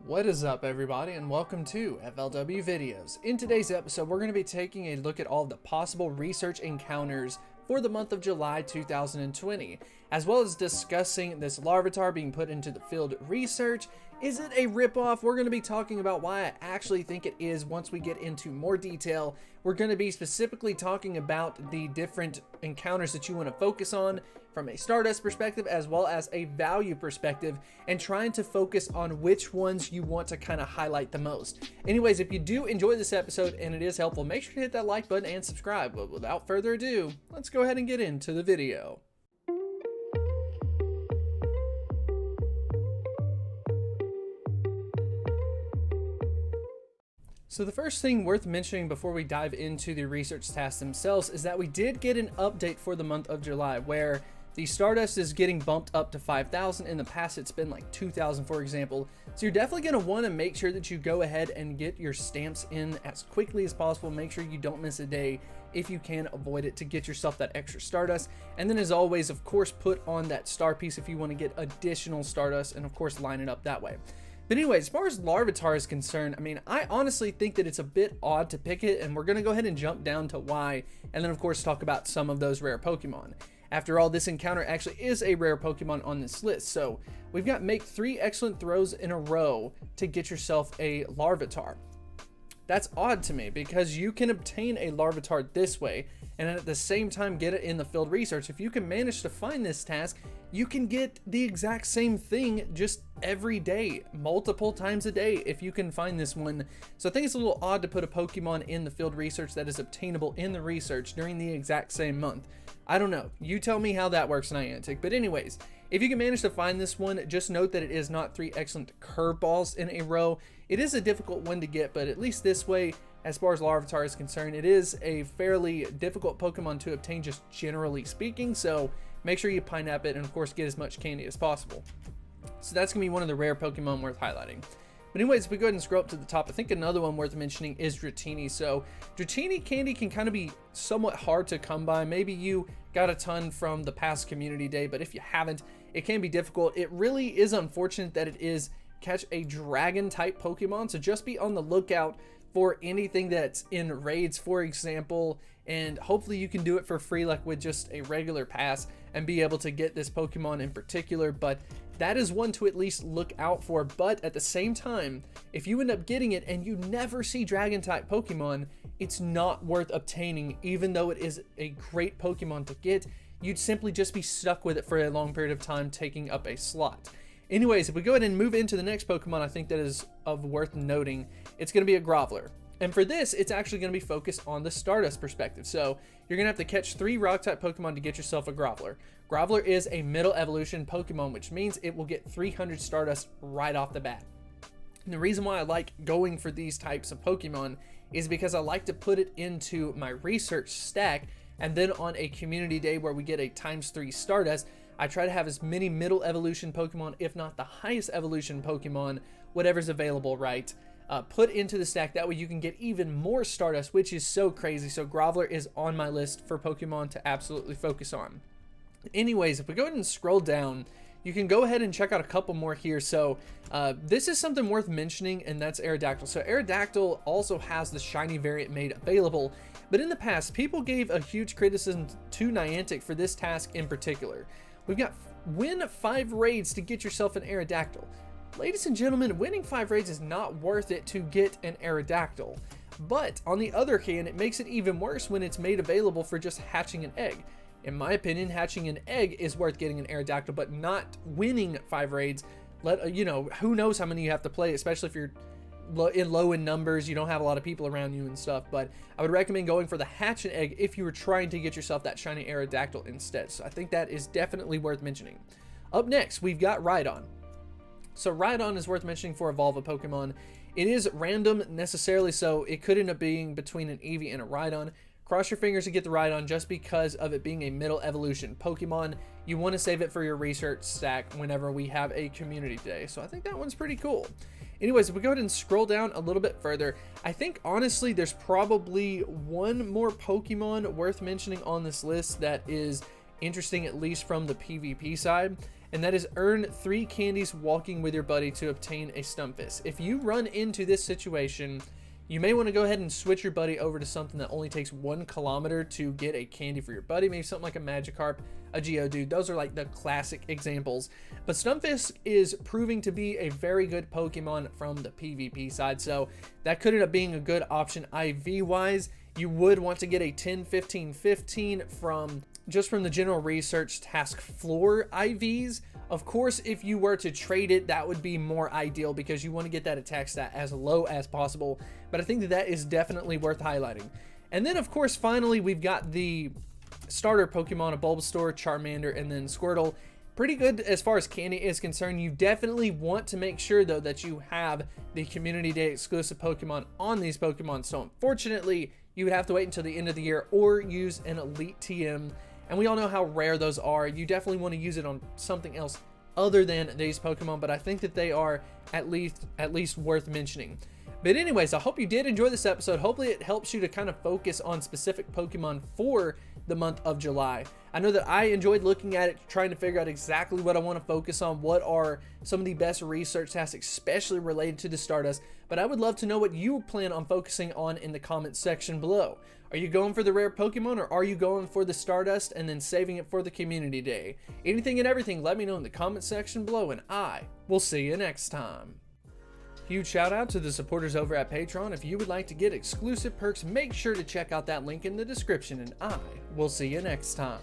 What is up, everybody, and welcome to FLW Videos. In today's episode, we're going to be taking a look at all of the possible research encounters for the month of July 2020, as well as discussing this Larvitar being put into the field research. Is it a ripoff? We're going to be talking about why I actually think it is once we get into more detail. We're going to be specifically talking about the different encounters that you want to focus on from a Stardust perspective as well as a value perspective, and trying to focus on which ones you want to kind of highlight the most. Anyways, if you do enjoy this episode and it is helpful, make sure to hit that like button and subscribe. But without further ado, let's go ahead and get into the video. So the first thing worth mentioning before we dive into the research tasks themselves is that we did get an update for the month of July where the Stardust is getting bumped up to 5,000. In the past, it's been like 2,000, for example. So you're definitely going to want to make sure that you go ahead and get your stamps in as quickly as possible. Make sure you don't miss a day if you can avoid it to get yourself that extra Stardust. And then as always, of course, put on that star piece if you want to get additional Stardust, and of course, line it up that way. But anyway, as far as Larvitar is concerned, I mean, I honestly think that it's a bit odd to pick it, and we're going to go ahead and jump down to why, and then of course talk about some of those rare Pokemon. After all, this encounter actually is a rare Pokemon on this list, so we've got make 3 excellent throws in a row to get yourself a Larvitar. That's odd to me because you can obtain a Larvitar this way and at the same time get it in the field research. If you can manage to find this task, you can get the exact same thing just every day, multiple times a day if you can find this one. So I think it's a little odd to put a Pokemon in the field research that is obtainable in the research during the exact same month. I don't know. You tell me how that works, Niantic. But anyways, if you can manage to find this one, just note that it is not 3 excellent curveballs in a row. It is a difficult one to get, but at least this way, as far as Larvitar is concerned, it is a fairly difficult Pokemon to obtain, just generally speaking. So make sure you pineapple it and of course get as much candy as possible. So that's going to be one of the rare Pokemon worth highlighting. But anyways, if we go ahead and scroll up to the top, I think another one worth mentioning is Dratini. So Dratini candy can kind of be somewhat hard to come by. Maybe you got a ton from the past community day, but if you haven't, it can be difficult. It really is unfortunate that it is catch a dragon type Pokemon, so just be on the lookout for anything that's in raids, for example, and hopefully you can do it for free like with just a regular pass and be able to get this Pokemon in particular. But that is one to at least look out for. But at the same time, if you end up getting it and you never see dragon type Pokemon, it's not worth obtaining. Even though it is a great Pokemon to get, you'd simply just be stuck with it for a long period of time, taking up a slot. Anyways, if we go ahead and move into the next Pokemon, I think that is of worth noting, it's going to be a Groppler. And for this, it's actually going to be focused on the Stardust perspective. So you're going to have to catch 3 Rock-type Pokemon to get yourself a Groppler. Groppler is a middle evolution Pokemon, which means it will get 300 Stardust right off the bat. And the reason why I like going for these types of Pokemon is because I like to put it into my research stack, and then on a community day where we get a ×3 Stardust, I try to have as many middle evolution Pokemon, if not the highest evolution Pokemon, whatever's available, right? Put into the stack. That way you can get even more Stardust, which is so crazy. So Groppler is on my list for Pokemon to absolutely focus on. Anyways, if we go ahead and scroll down, you can go ahead and check out a couple more here. So this is something worth mentioning, and that's Aerodactyl. So Aerodactyl also has the shiny variant made available, but in the past, people gave a huge criticism to Niantic for this task in particular. We've got win 5 raids to get yourself an Aerodactyl. Ladies and gentlemen, winning 5 raids is not worth it to get an Aerodactyl. But on the other hand, it makes it even worse when it's made available for just hatching an egg. In my opinion, hatching an egg is worth getting an Aerodactyl, but not winning 5 raids. Who knows how many you have to play, especially if you're low in numbers, you don't have a lot of people around you and stuff. But I would recommend going for the hatch and egg if you were trying to get yourself that shiny Aerodactyl instead. So I think that is definitely worth mentioning. Up next, we've got Rhydon. So Rhydon is worth mentioning for Evolve a Pokemon. It is random necessarily, so it could end up being between an Eevee and a Rhydon. Cross your fingers to get the Rhydon just because of it being a middle evolution Pokemon. You want to save it for your research stack whenever we have a community day. So I think that one's pretty cool. Anyways, if we go ahead and scroll down a little bit further, I think honestly there's probably one more Pokemon worth mentioning on this list that is interesting, at least from the PvP side, and that is earn 3 candies walking with your buddy to obtain a Stunfisk. If you run into this situation, you may want to go ahead and switch your buddy over to something that only takes 1 kilometer to get a candy for your buddy. Maybe something like a Magikarp, a Geodude. Those are like the classic examples. But Stunfisk is proving to be a very good Pokemon from the PvP side, so that could end up being a good option IV-wise. You would want to get a 10, 15, 15 from the general research task floor IVs. Of course, if you were to trade it, that would be more ideal because you want to get that attack stat as low as possible. But I think that that is definitely worth highlighting. And then, of course, finally, we've got the starter Pokemon of Bulbasaur, Charmander, and then Squirtle. Pretty good as far as candy is concerned. You definitely want to make sure, though, that you have the Community Day exclusive Pokemon on these Pokemon. So, unfortunately, you would have to wait until the end of the year or use an Elite TM. And we all know how rare those are. You definitely want to use it on something else other than these Pokemon, but I think that they are at least worth mentioning. But anyways, I hope you did enjoy this episode. Hopefully it helps you to kind of focus on specific Pokemon for the month of July. I know that I enjoyed looking at it, trying to figure out exactly what I want to focus on, what are some of the best research tasks, especially related to the Stardust, but I would love to know what you plan on focusing on in the comments section below. Are you going for the rare Pokemon, or are you going for the Stardust and then saving it for the Community Day? Anything and everything, let me know in the comment section below, and I will see you next time. Huge shout out to the supporters over at Patreon. If you would like to get exclusive perks, make sure to check out that link in the description, and I will see you next time.